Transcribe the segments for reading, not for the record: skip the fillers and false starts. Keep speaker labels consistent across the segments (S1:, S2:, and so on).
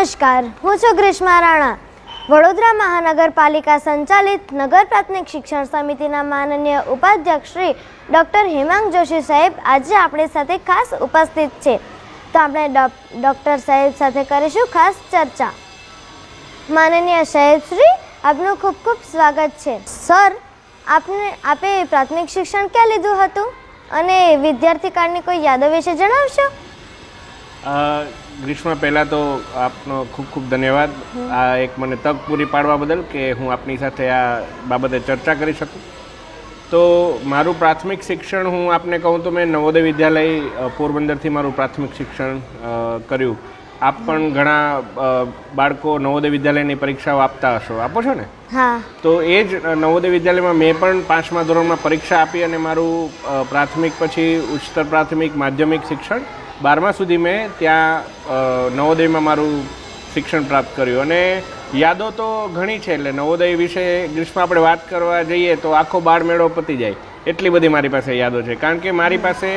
S1: નમસ્કાર, હું છું ગ્રીષ્મા રાણા. વડોદરા મહાનગરપાલિકા સંચાલિત નગર પ્રાથમિક શિક્ષણ સમિતિના માનનીય ઉપાધ્યક્ષ શ્રી ડૉક્ટર હેમાંગ જોશી સાહેબ આજે આપણી સાથે ખાસ ઉપસ્થિત છે. તો આપણે ડૉક્ટર સાહેબ સાથે કરીશું ખાસ ચર્ચા. માનનીય સાહેબ શ્રી, આપનું ખૂબ ખૂબ સ્વાગત છે. સર, આપે પ્રાથમિક શિક્ષણ ક્યાં લીધું હતું અને વિદ્યાર્થી કાળની કોઈ યાદો વિશે જણાવશો?
S2: ગ્રીષ્મા, પહેલાં તો આપનો ખૂબ ખૂબ ધન્યવાદ આ એક મને તક પૂરી પાડવા બદલ કે હું આપની સાથે આ બાબતે ચર્ચા કરી શકું. તો મારું પ્રાથમિક શિક્ષણ હું આપને કહું તો મેં નવોદય વિદ્યાલય પોરબંદરથી મારું પ્રાથમિક શિક્ષણ કર્યું. આપ પણ ઘણા બાળકો નવોદય વિદ્યાલયની પરીક્ષાઓ આપતા હશો, આપો છો ને?
S1: હા.
S2: તો એ જ નવોદય વિદ્યાલયમાં મેં પણ 5મા ધોરણમાં પરીક્ષા આપી અને મારું પ્રાથમિક પછી ઉચ્ચતર પ્રાથમિક માધ્યમિક શિક્ષણ 12મા સુધી મેં ત્યાં નવોદયમાં મારું શિક્ષણ પ્રાપ્ત કર્યું. અને યાદો તો ઘણી છે. એટલે નવોદય વિશે ગ્રીષ્મા આપણે વાત કરવા જઈએ તો આખો બાળ મેળો પતી જાય એટલી બધી મારી પાસે યાદો છે. કારણ કે મારી પાસે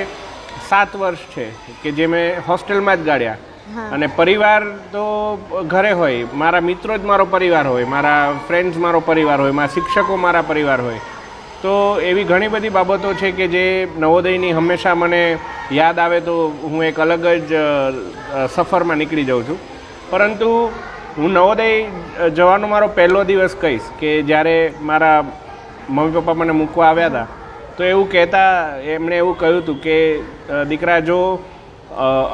S2: 7 વર્ષ છે કે જે મેં હોસ્ટેલમાં જ ગાળ્યા. અને પરિવાર તો ઘરે હોય, મારા મિત્રો જ મારો પરિવાર હોય, મારા ફ્રેન્ડ્સ મારો પરિવાર હોય, મારા શિક્ષકો મારા પરિવાર હોય. તો એવી ઘણી બધી બાબતો છે કે જે નવોદયની હંમેશા મને યાદ આવે તો હું એક અલગ જ સફરમાં નીકળી જાઉં છું. પરંતુ હું નવોદય જવાનો મારો પહેલો દિવસ કહીશ કે જ્યારે મારા મમ્મી પપ્પા મને મૂકવા આવ્યા હતા તો એવું કહેતા એમણે એવું કહ્યું હતું કે દીકરા, જો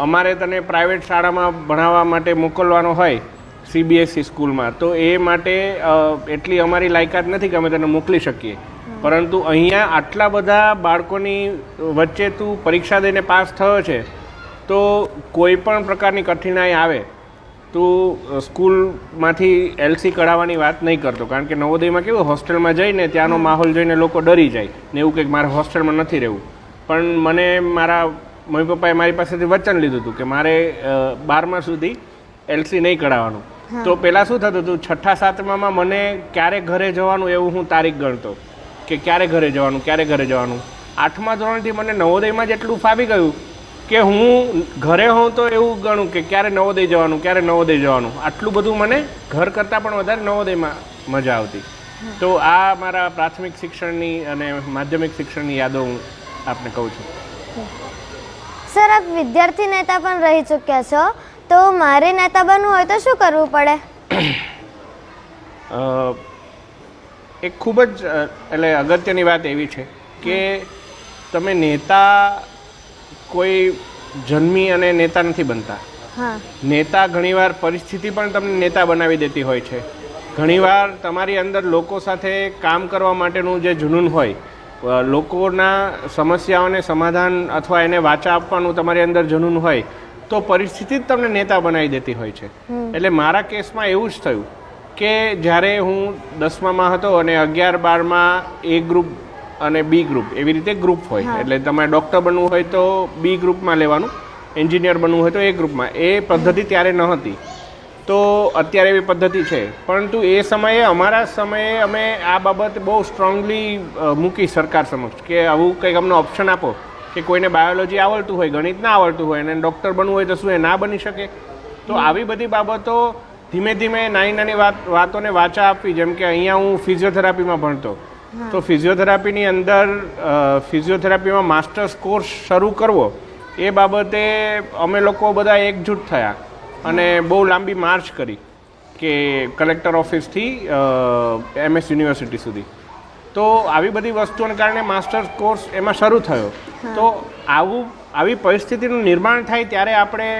S2: અમારે તને પ્રાઇવેટ શાળામાં ભણાવવા માટે મોકલવાનો હોય CBSE સ્કૂલમાં, તો એ માટે એટલી અમારી લાયકાત નથી કે અમે તને મોકલી શકીએ. પરંતુ અહીંયા આટલા બધા બાળકોની વચ્ચે તું પરીક્ષા દઈને પાસ થયો છે તો કોઈ પણ પ્રકારની કઠિનાઈ આવે તું સ્કૂલમાંથી LC કઢાવવાની વાત નહીં કરતો. કારણ કે નવોદયમાં કેવું, હોસ્ટેલમાં જઈને ત્યાંનો માહોલ જોઈને લોકો ડરી જાય ને એવું કંઈક મારે હોસ્ટેલમાં નથી રહેવું. પણ મને મારા મમ્મી પપ્પાએ મારી પાસેથી વચન લીધું હતું કે મારે 12મા સુધી LC નહીં કઢાવવાનું. તો પહેલાં શું થતું હતું, 6ઠા 7મામાં મને ક્યારે ઘરે જવાનું એવું હું તારીખ ગણતો કે ક્યારે ઘરે જવાનું, ક્યારે ઘરે જવાનું. 8મા ધોરણથી મને નવોદયમાં જ એટલું ફાવી ગયું કે હું ઘરે હોઉં તો એવું ગણું કે ક્યારે નવોદય જવાનું, ક્યારે નવોદય જવાનું. આટલું બધું મને ઘર કરતાં પણ વધારે નવોદયમાં મજા આવતી. તો આ મારા પ્રાથમિક શિક્ષણની અને માધ્યમિક શિક્ષણની યાદો હું આપને કહું છું.
S1: સર, આપ વિદ્યાર્થી નેતા પણ રહી ચૂક્યા છો, તો મારે નેતા બનવું હોય તો શું કરવું પડે?
S2: એક ખૂબ જ એટલે અગત્યની વાત એવી છે કે તમે નેતા કોઈ જન્મી અને નેતા નથી બનતા. નેતા ઘણીવાર પરિસ્થિતિ પણ તમને નેતા બનાવી દેતી હોય છે. ઘણીવાર તમારી અંદર લોકો સાથે કામ કરવા માટેનું જે જુનૂન હોય, લોકોના સમસ્યાઓને સમાધાન અથવા એને વાચા આપવાનું તમારી અંદર જુનૂન હોય, તો પરિસ્થિતિ જ તમને નેતા બનાવી દેતી હોય છે. એટલે મારા કેસમાં એવું જ થયું કે જ્યારે હું 10મામાં હતો અને 11-12માં A ગ્રુપ અને B ગ્રુપ એવી રીતે ગ્રુપ હોય. એટલે તમારે ડૉક્ટર બનવું હોય તો B ગ્રુપમાં લેવાનું, એન્જિનિયર બનવું હોય તો A ગ્રુપમાં. એ પદ્ધતિ ત્યારે ન હતી, તો અત્યારે એવી પદ્ધતિ છે. પરંતુ એ સમયે, અમારા સમયે અમે આ બાબત બહુ સ્ટ્રોંગલી મૂકી સરકાર સમક્ષ કે આવું કંઈક અમને ઓપ્શન આપો કે કોઈને બાયોલોજી આવડતું હોય, ગણિત ના આવડતું હોય અને ડૉક્ટર બનવું હોય તો શું એ ના બની શકે? તો આવી બધી બાબતો ધીમે ધીમે નાની વાતોને વાચા આપવી. જેમ કે અહીંયા હું ફિઝિયોથેરાપીમાં ભણતો, તો ફિઝિયોથેરાપીની અંદર ફિઝિયોથેરાપીમાં માસ્ટર્સ કોર્સ શરૂ કરવો એ બાબતે અમે લોકો બધા એકજૂટ થયા અને બહુ લાંબી માર્ચ કરી કે કલેક્ટર ઓફિસથી MS યુનિવર્સિટી સુધી. તો આવી બધી વસ્તુઓને કારણે માસ્ટર્સ કોર્સ એમાં શરૂ થયો. તો આવી પરિસ્થિતિનું નિર્માણ થાય ત્યારે આપણે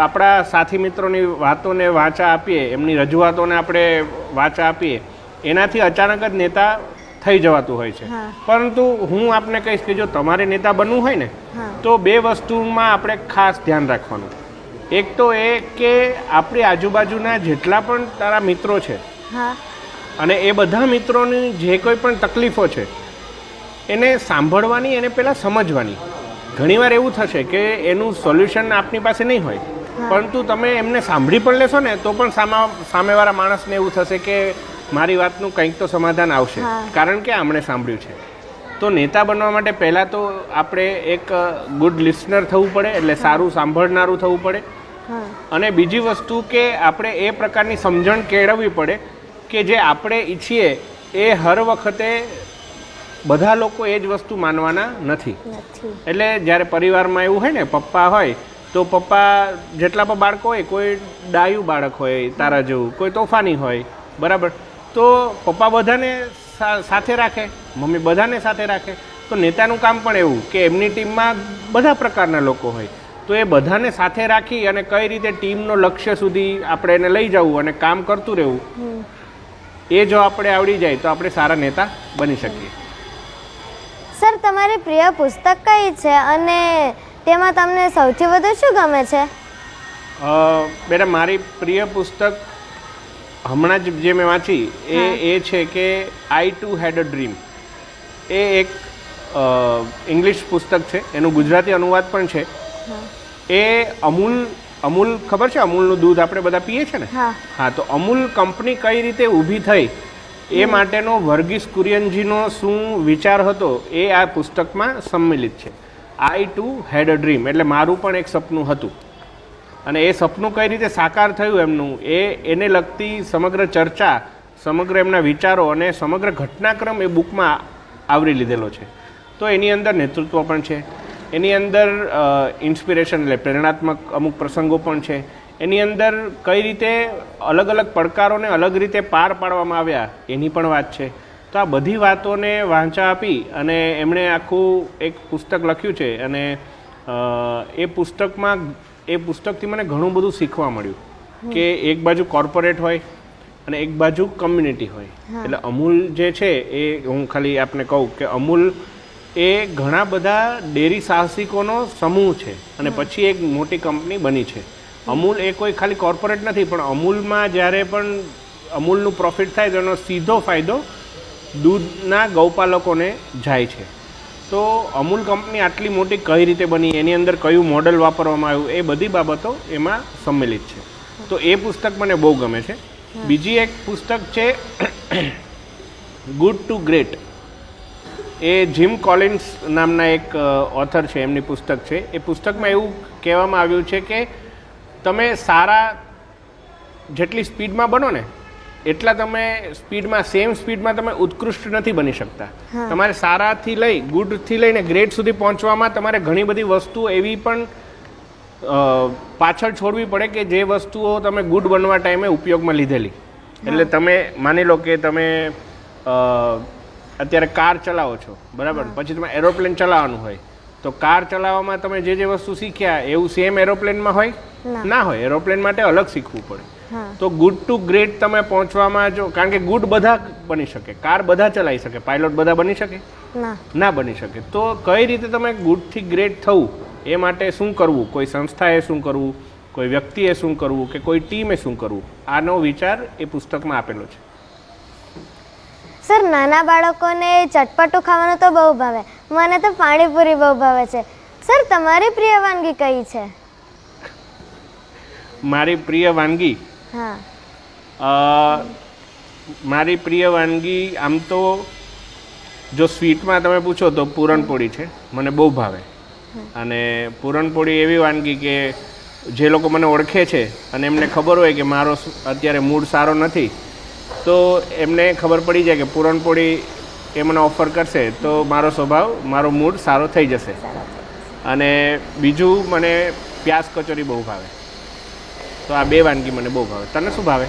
S2: આપણા સાથી મિત્રોની વાતોને વાચા આપીએ, એમની રજૂઆતોને આપણે વાચા આપીએ, એનાથી અચાનક જ નેતા થઈ જવાતું હોય છે. પરંતુ હું આપને કહીશ કે જો તમારે નેતા બનવું હોય ને તો 2 વસ્તુમાં આપણે ખાસ ધ્યાન રાખવાનું. એક તો એ કે આપણી આજુબાજુના જેટલા પણ તારા મિત્રો છે અને એ બધા મિત્રોની જે કોઈ પણ તકલીફો છે એને સાંભળવાની, એને પહેલાં સમજવાની. ઘણીવાર એવું થશે કે એનું સોલ્યુશન આપની પાસે નહીં હોય, પરંતુ તમે એમને સાંભળી પણ લેશો ને તો પણ સામેવાળા માણસને એવું થશે કે મારી વાતનું કંઈક તો સમાધાન આવશે, કારણ કે આમણે સાંભળ્યું છે. તો નેતા બનવા માટે પહેલાં તો આપણે એક ગુડ લિસનર થવું પડે, એટલે સારું સાંભળનારું થવું પડે.
S1: હા
S2: અને બીજી વસ્તુ કે આપણે એ પ્રકારની સમજણ કેળવવી પડે કે જે આપણે ઈચ્છીએ એ હર વખતે બધા લોકો એ જ વસ્તુ માનવાના નથી.
S1: નથી.
S2: એટલે જ્યારે પરિવારમાં એવું હોય ને, પપ્પા હોય તો પપ્પા જેટલા પણ બાળકો હોય, કોઈ ડાયું બાળક હોય તારા જેવું, કોઈ તોફાની હોય, બરાબર, તો પપ્પા બધાને સાથે રાખે, મમ્મી બધાને સાથે રાખે. તો નેતાનું કામ પણ એવું કે એમની ટીમમાં બધા પ્રકારના લોકો હોય, તો એ બધાને સાથે રાખી અને કઈ રીતે ટીમનો લક્ષ્ય સુધી આપણે એને લઈ જવું અને કામ કરતું રહેવું, એ જો આપણે આવડી જાય તો આપણે સારા નેતા બની શકીએ.
S1: સર, તમારી પ્રિય પુસ્તક કઈ છે અને તેમાં તમને સૌથી વધુ શું ગમે છે?
S2: બેટા, મારી પ્રિય પુસ્તક હમણાં જ જે મેં વાંચી એ છે કે આઈ ટુ હેડ અ ડ્રીમ. એ એક ઇંગ્લિશ પુસ્તક છે, એનું ગુજરાતી અનુવાદ પણ છે. એ અમૂલ ખબર છે? અમૂલનું દૂધ આપણે બધા પીએ છીએ ને. હા, તો અમૂલ કંપની કઈ રીતે ઊભી થઈ એ માટેનો વર્ગીસ કુરિયનજીનો શું વિચાર હતો એ આ પુસ્તકમાં સંમિલિત છે. આઈ ટુ હેડ અ ડ્રીમ એટલે મારું પણ એક સપનું હતું, અને એ સપનું કઈ રીતે સાકાર થયું એમનું, એને લગતી સમગ્ર ચર્ચા, સમગ્ર એમના વિચારો અને સમગ્ર ઘટનાક્રમ એ બુકમાં આવરી લીધેલો છે. તો એની અંદર નેતૃત્વ પણ છે, એની અંદર ઇન્સ્પિરેશન એટલે પ્રેરણાત્મક અમુક પ્રસંગો પણ છે, એની અંદર કઈ રીતે અલગ અલગ પડકારોને અલગ રીતે પાર પાડવામાં આવ્યા એની પણ વાત છે. તો આ બધી વાતોને વાંચા આપી અને એમણે આખું એક પુસ્તક લખ્યું છે. અને એ પુસ્તકથી મને ઘણું બધું શીખવા મળ્યું કે એક બાજુ કોર્પોરેટ હોય અને એક બાજુ કમ્યુનિટી હોય. એટલે અમૂલ જે છે એ હું ખાલી આપને કહું કે અમૂલ એ ઘણા બધા ડેરી સાહસિકોનો સમૂહ છે અને પછી એક મોટી કંપની બની છે. અમૂલ એ કોઈ ખાલી કોર્પોરેટ નથી, પણ અમૂલમાં જ્યારે પણ અમૂલનું પ્રોફિટ થાય તો એનો સીધો ફાયદો દૂધના ગૌપાલકોને જાય છે. તો અમૂલ કંપની આટલી મોટી કઈ રીતે બની, એની અંદર કયું મોડલ વાપરવામાં આવ્યું, એ બધી બાબતો એમાં સંમેલિત છે. તો એ પુસ્તક મને બહુ ગમે છે. બીજી એક પુસ્તક છે good to great. A gym Collins નામના એક ઓથર છે, એમની પુસ્તક છે. એ પુસ્તકમાં એવું કહેવામાં આવ્યું છે કે તમે સારા જેટલી સ્પીડમાં બનો ને એટલા તમે સેમ સ્પીડમાં તમે ઉત્કૃષ્ટ નથી બની શકતા. તમારે સારાથી લઈ ગુડથી લઈને ગ્રેટ સુધી પહોંચવામાં તમારે ઘણી બધી વસ્તુઓ એવી પણ પાછળ છોડવી પડે કે જે વસ્તુઓ તમે ગુડ બનવા ટાઈમે ઉપયોગમાં લીધેલી. એટલે તમે માની લો કે તમે અત્યારે કાર ચલાવો છો, બરાબર, પછી તમે એરોપ્લેન ચલાવવાનું હોય, તો કાર ચલાવવામાં તમે જે વસ્તુ શીખ્યા એવું સેમ એરોપ્લેનમાં હોય ના હોય. એરોપ્લેન માટે અલગ શીખવું પડે. તો ગુડ ટુ ગ્રેટ તમે પહોંચવામાં જો, કારણ કે ગુડ બધા બની શકે, કાર બધા ચલાવી શકે, પાયલોટ બધા બની શકે ના બની શકે. તો કઈ રીતે તમે ગુડથી ગ્રેટ થવું એ માટે શું કરવું, કોઈ સંસ્થાએ શું કરવું, કોઈ વ્યક્તિએ શું કરવું કે કોઈ ટીમે શું કરવું, આનો વિચાર એ પુસ્તકમાં આપેલો છે.
S1: સર, નાના બાળકોને ચટપટું ખાવાનું તો બહુ ભાવે, મને તો પાણીપુરી બહુ ભાવે છે. સર, તમારી પ્રિય વાનગી કઈ છે?
S2: મારી પ્રિય વાનગી, મારી પ્રિય વાનગી આમ તો જો સ્વીટમાં તમે પૂછો તો પૂરણપોળી છે, મને બહુ ભાવે. અને પૂરણપોળી એવી વાનગી કે જે લોકો મને ઓળખે છે અને એમને ખબર હોય કે મારો અત્યારે મૂડ સારો નથી, તો એમને ખબર પડી જાય કે પૂરણપોળી એ મને ઓફર કરશે તો મારો સ્વભાવ, મારો મૂડ સારો થઈ જશે. અને બીજું મને પ્યાસ કચોરી બહુ ભાવે. તો આ બે વાનગી મને બહુ ભાવે. તને શું ભાવે?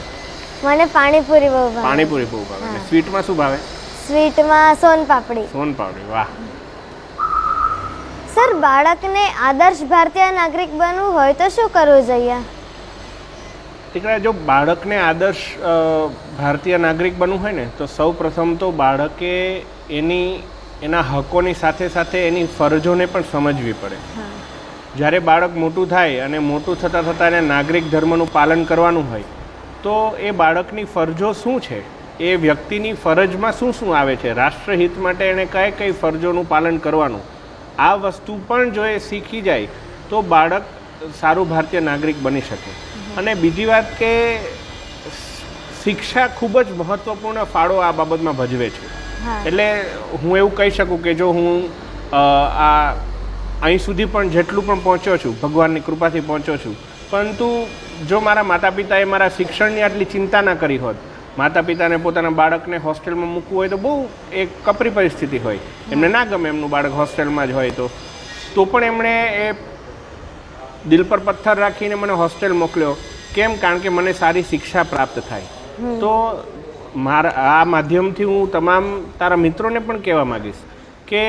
S1: મને પાણીપુરી બહુ ભાવે.
S2: પાણીપુરી બહુ ભાવે. અને સ્વીટમાં શું ભાવે?
S1: સ્વીટમાં સોનપાપડી.
S2: સોનપાપડી, વાહ.
S1: સર, બાળકને આદર્શ ભારતીય નાગરિક બનવું હોય તો શું કરવું જોઈએ?
S2: દીકરા, જો બાળકને આદર્શ ભારતીય નાગરિક બનવું હોય ને તો સૌ પ્રથમ તો બાળકે એના હકોની સાથે સાથે એની ફરજોને પણ સમજવી પડે. જ્યારે બાળક મોટું થાય અને મોટું થતાં થતાં એને નાગરિક ધર્મનું પાલન કરવાનું હોય તો એ બાળકની ફરજો શું છે, એ વ્યક્તિની ફરજમાં શું શું આવે છે, રાષ્ટ્રહિત માટે એણે કઈ ફરજોનું પાલન કરવાનું, આ વસ્તુ પણ જો એ શીખી જાય તો બાળક સારું ભારતીય નાગરિક બની શકે. અને બીજી વાત કે શિક્ષા ખૂબ જ મહત્ત્વપૂર્ણ ફાળો આ બાબતમાં ભજવે છે. એટલે હું એવું કહી શકું કે જો હું અહીં સુધી પણ જેટલું પણ પહોંચ્યો છું, ભગવાનની કૃપાથી પહોંચ્યો છું, પરંતુ જો મારા માતા પિતાએ મારા શિક્ષણની આટલી ચિંતા ના કરી હોત, માતા પિતાને પોતાના બાળકને હોસ્ટેલમાં મૂકવું હોય તો બહુ એક કપરી પરિસ્થિતિ હોય, એમને ના ગમે એમનું બાળક હોસ્ટેલમાં જ હોય તો પણ એમણે એ દિલ પર પથ્થર રાખીને મને હોસ્ટેલ મોકલ્યો. કેમ? કારણ કે મને સારી શિક્ષા પ્રાપ્ત થાય. તો મારા આ માધ્યમથી હું તમામ તારા મિત્રોને પણ કહેવા માગીશ કે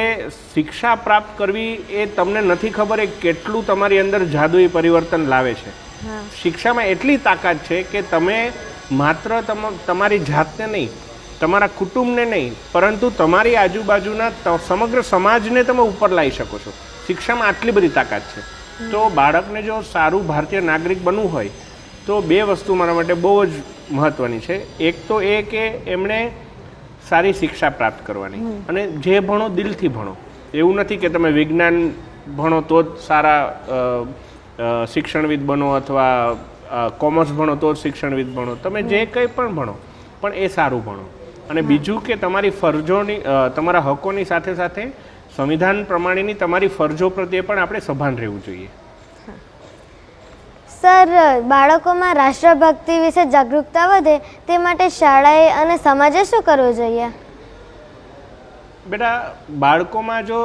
S2: શિક્ષા પ્રાપ્ત કરવી એ તમને નથી ખબર એ કેટલું તમારી અંદર જાદુઈ પરિવર્તન લાવે છે. શિક્ષામાં એટલી તાકાત છે કે તમે માત્ર તમારી જાતને નહીં, તમારા કુટુંબને નહીં, પરંતુ તમારી આજુબાજુના સમગ્ર સમાજને તમે ઉપર લાવી શકો છો. શિક્ષામાં આટલી બધી તાકાત છે. તો બાળકને જો સારું ભારતીય નાગરિક બનવું હોય તો બે વસ્તુ મારા માટે બહુ જ મહત્ત્વની છે. એક તો એ કે એમણે સારી શિક્ષા પ્રાપ્ત કરવાની, અને જે ભણો દિલથી ભણો. એવું નથી કે તમે વિજ્ઞાન ભણો તો જ સારા શિક્ષણવિદ બનો અથવા કોમર્સ ભણો તો જ શિક્ષણવિદ બનો. તમે જે કંઈ પણ ભણો પણ એ સારું ભણો. અને બીજું કે તમારી ફરજોની, તમારા હકોની સાથે સાથે સંવિધાન પ્રમાણેની તમારી ફરજો પ્રત્યે પણ આપણે સભાન રહેવું જોઈએ.
S1: સર, બાળકોમાં રાષ્ટ્રભક્તિ વિશે જાગૃતતા વધે તે માટે શાળાએ અને સમાજે શું કરવું જોઈએ?
S2: બેટા, બાળકોમાં જો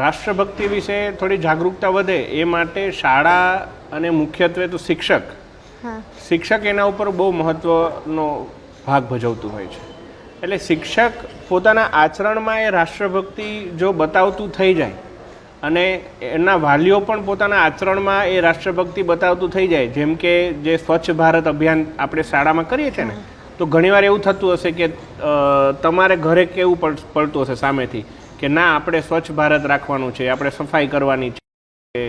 S2: રાષ્ટ્રભક્તિ વિશે થોડી જાગૃતતા વધે એ માટે શાળા અને મુખ્યત્વે તો શિક્ષક એના ઉપર બહુ મહત્ત્વનો ભાગ ભજવતું હોય છે. એટલે શિક્ષક પોતાના આચરણમાં એ રાષ્ટ્રભક્તિ જો બતાવતું થઈ જાય અને એના વાલીઓ પણ પોતાના આચરણમાં એ રાષ્ટ્રભક્તિ બતાવતું થઈ જાય, જેમ કે જે સ્વચ્છ ભારત અભિયાન આપણે શાળામાં કરીએ છીએ ને, તો ઘણીવાર એવું થતું હશે કે તમારે ઘરે કેવું પડતું હશે સામેથી કે ના, આપણે સ્વચ્છ ભારત રાખવાનું છે, આપણે સફાઈ કરવાની છે.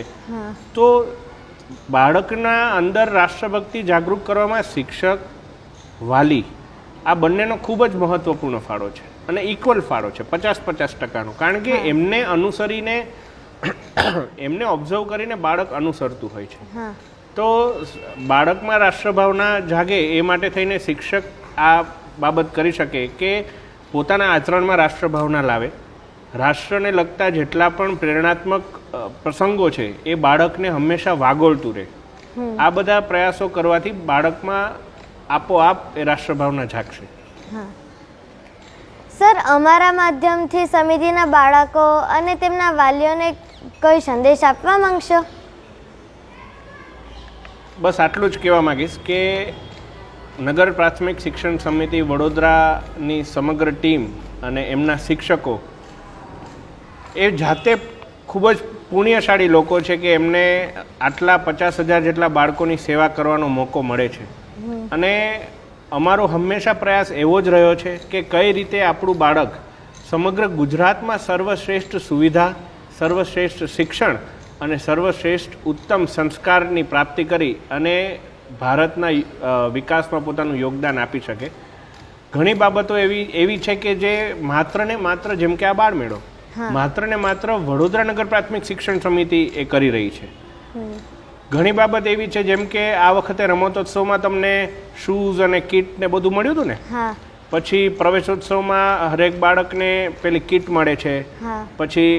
S2: તો બાળકના અંદર રાષ્ટ્રભક્તિ જાગૃત કરવામાં શિક્ષક, વાલી આ બંનેનો ખૂબ જ મહત્ત્વપૂર્ણ ફાળો છે અને ઇક્વલ ફાળો છે, 50-50%નો. કારણ કે એમને અનુસરીને, એમને ઓબ્ઝર્વ કરીને બાળક અનુસરતું હોય છે. તો બાળકમાં રાષ્ટ્રભાવના જાગે એ માટે થઈને શિક્ષક આ બાબત કરી શકે કે પોતાના આચરણમાં રાષ્ટ્રભાવના લાવે. રાષ્ટ્રને લગતા જેટલા પણ પ્રેરણાત્મક પ્રસંગો છે એ બાળકને હંમેશા વાગોળતું રહે. આ બધા પ્રયાસો કરવાથી બાળકમાં આપોઆપ એ રાષ્ટ્રભાવના જાગશે.
S1: સર, અમારા માધ્યમથી સમિતિના બાળકો અને તેમના વાલીઓને કોઈ સંદેશ આપવા માંગશો?
S2: બસ આટલું જ કહેવા માગીશ કે નગર પ્રાથમિક શિક્ષણ સમિતિ વડોદરાની સમગ્ર ટીમ અને એમના શિક્ષકો એ જાતે ખૂબ જ પુણ્યશાળી લોકો છે કે એમને આટલા 50,000 જેટલા બાળકોની સેવા કરવાનો મોકો મળે છે. અને અમારો હંમેશા પ્રયાસ એવો જ રહ્યો છે કે કઈ રીતે આપણું બાળક સમગ્ર ગુજરાતમાં સર્વશ્રેષ્ઠ સુવિધા, સર્વશ્રેષ્ઠ શિક્ષણ અને સર્વશ્રેષ્ઠ ઉત્તમ સંસ્કારની પ્રાપ્તિ કરી અને ભારતના વિકાસમાં પોતાનું યોગદાન આપી શકે. ઘણી બાબતો એવી છે કે જે માત્ર ને માત્ર, જેમ કે આ બાળમેળો, માત્ર ને માત્ર વડોદરા નગર પ્રાથમિક શિક્ષણ સમિતિ એ કરી રહી છે. ઘણી બાબત એવી છે જેમ કે આ વખતે રમતોત્સવમાં તમને શૂઝ અને કીટ ને બધું મળ્યું હતું ને, પછી પ્રવેશોત્સવમાં હરેક બાળકને પેલી કીટ મળે છે, પછી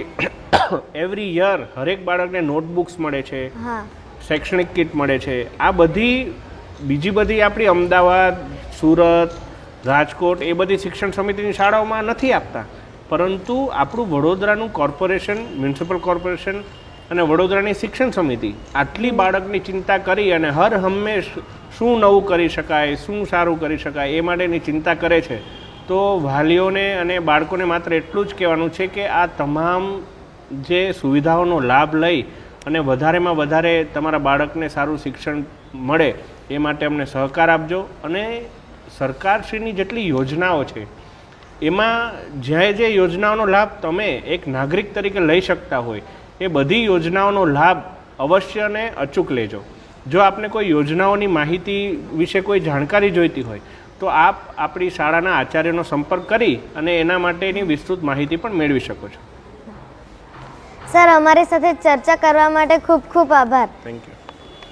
S2: એવરી યર હરેક બાળકને નોટબુક્સ મળે છે, શૈક્ષણિક કીટ મળે છે. આ બધી બીજી બધી આપણી અમદાવાદ, સુરત, રાજકોટ એ બધી શિક્ષણ સમિતિની શાળાઓમાં નથી આપતા, પરંતુ આપણું વડોદરાનું કોર્પોરેશન, મ્યુનિસિપલ કોર્પોરેશન અને વડોદરાની શિક્ષણ સમિતિ આટલી બાળકની ચિંતા કરી અને હર હંમેશ શું નવું કરી શકાય, શું સારું કરી શકાય એ માટેની ચિંતા કરે છે. તો વાલીઓને અને બાળકોને માત્ર એટલું જ કહેવાનું છે કે આ તમામ જે સુવિધાઓનો લાભ લઈ અને વધારેમાં વધારે તમારા બાળકને સારું શિક્ષણ મળે એ માટે અમને સહકાર આપજો. અને સરકારશ્રીની જેટલી યોજનાઓ છે એમાં જે યોજનાઓનો લાભ તમે એક નાગરિક તરીકે લઈ શકતા હોય એ બધી યોજનાઓનો લાભ અવશ્ય અને અચૂક લેજો. જો આપને કોઈ યોજનાઓની માહિતી વિશે કોઈ જાણકારી જોઈતી હોય તો આપ આપણી શાળાના આચાર્યનો સંપર્ક કરી અને એના માટેની વિસ્તૃત માહિતી પણ મેળવી શકો છો.
S1: સર, અમારી સાથે ચર્ચા કરવા માટે ખૂબ ખૂબ આભાર.
S2: Thank you.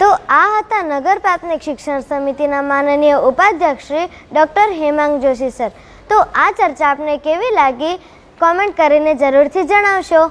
S1: તો આ હતા નગર પ્રાથમિક શિક્ષણ સમિતિના માનનીય ઉપાધ્યક્ષ શ્રી ડૉક્ટર હેમાંગ જોશી સર. તો આ ચર્ચા આપને કેવી લાગી કોમેન્ટ કરીને જરૂરથી જણાવશો.